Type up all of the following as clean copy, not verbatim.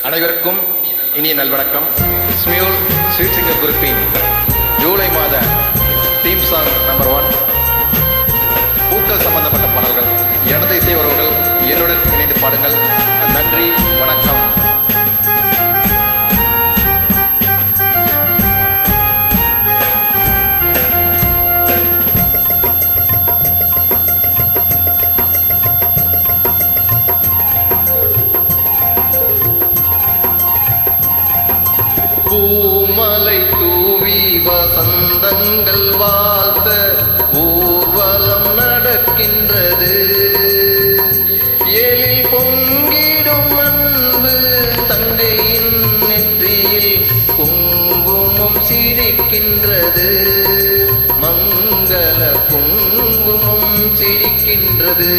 அனைவருக்கும் இனிய நல்வணக்கம். Smule sweet singer குரூப்பின் July மாத தீம் சாங் நம்பர் 1 பூக்கள் சம்பந்தப்பட்ட பாடல்கள். எனது இசை உறவுகள் என்னுடன் இணைந்து பாடுங்கள். நன்றி, வணக்கம். பூமலை தூவி வசந்தங்கள் வாழ்த்த ஊர்வலம் நடக்கின்றது. எழில் பொங்கிடும் அன்பு தங்கையின் நெற்றியில் குங்குமம் சிரிக்கின்றது. மங்கள குங்குமம் சிரிக்கின்றது.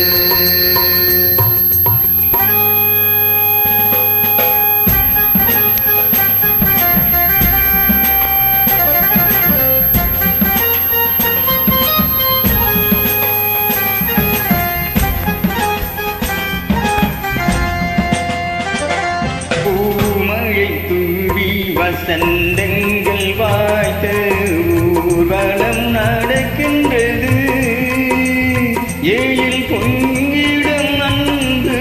வசந்தங்கள் வாய்த்த ஊர்வலம் நடக்கின்றது. ஏழில் பொங்கிடும் அன்பு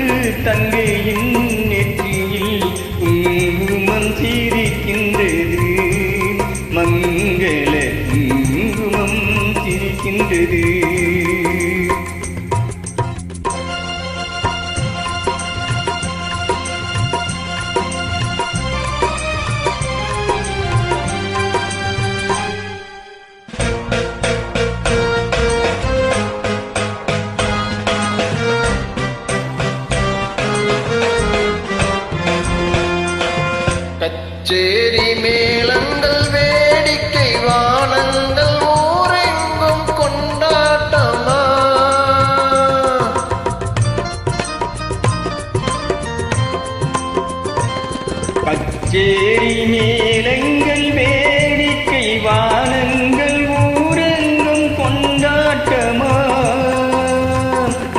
தங்கையின் நெற்றியில் குங்குமம் சிரிக்கின்றது. மங்கள குங்குமம் சிரிக்கின்றது. கச்சேரி மேளங்கள் வேடிக்கை வானங்கள் ஊரெங்கும் கொண்டாட்டமா. கச்சேரி மேளங்கள் வேடிக்கை வானங்கள் ஊரெங்கும் கொண்டாட்டமா.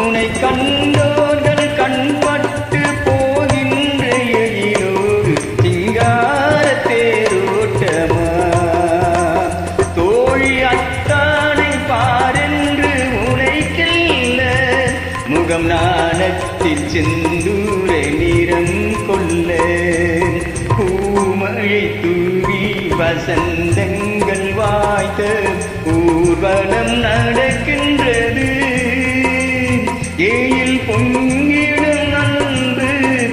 உனை கண்டோர்கள் கண்பட்டு போகின்ற எழிலோடு சிங்கார தேரோட்டமா. தோழி அத்தானை பாரென்று உரைக்கில்ல முகம் நாணத்தில் செந்தூர நிறம் கொல்ல. பூமழை தூவி வசந்தங்கள் வாய்த்த ஊர்வலம் நடக்கின்றது. ஏழில் பொங்கிடும் அன்பு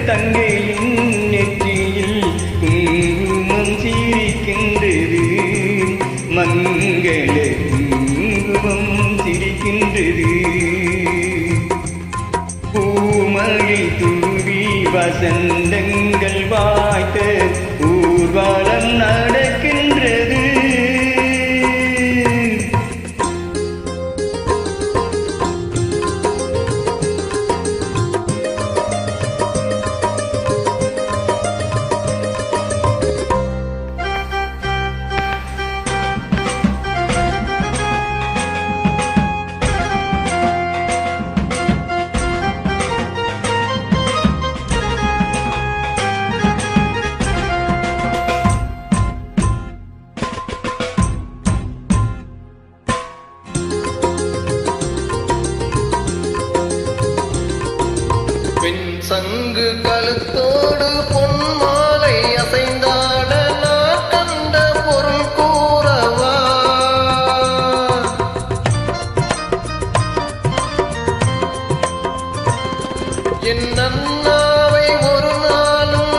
தங்கையின் நெற்றியில் குங்குமம் சிரிக்கின்றது. மங்கள குங்குமம் சிரிக்கின்றது. பூமழை தூவி வசந்தங்கள் வாய்த்த ஊர்வலம் நடக்கின்றது. பெண் சங்கு கழுத்தோடு பொன்மாலை அசைந்தாட நான் கண்ட பொருள் கூறவா. என் அண்ணாவை ஒரு நாளும்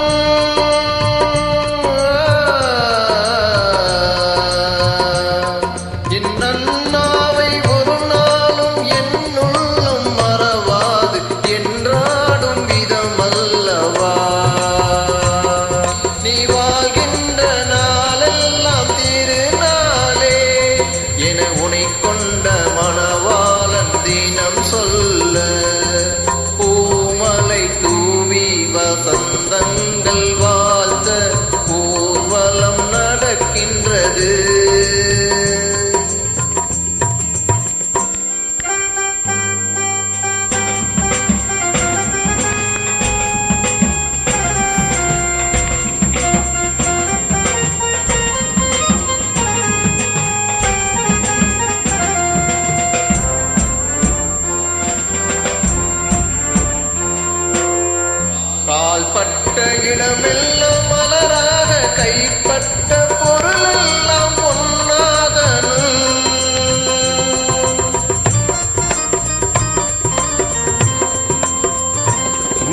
என் அண்ணாவை ஒரு நாளும் என்னுள்ளம் மறவாது என்றாடும் விதமல்லவா. கையிடமெல்லாம் மலராக கைப்பட்ட பொருளெல்லாம் பொன்னாகணும்.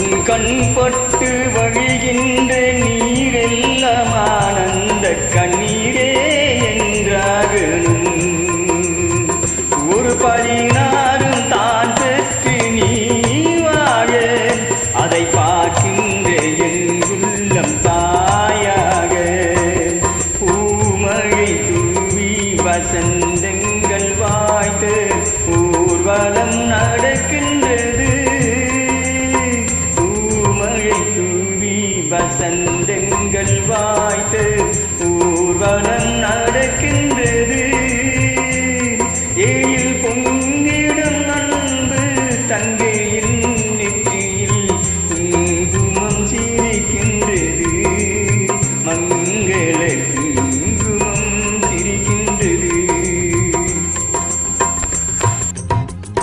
உன் கண் பட்டு வழிகின்ற நீரெல்லாம் ஆனந்த கண்ணீரே என்றாகணும்.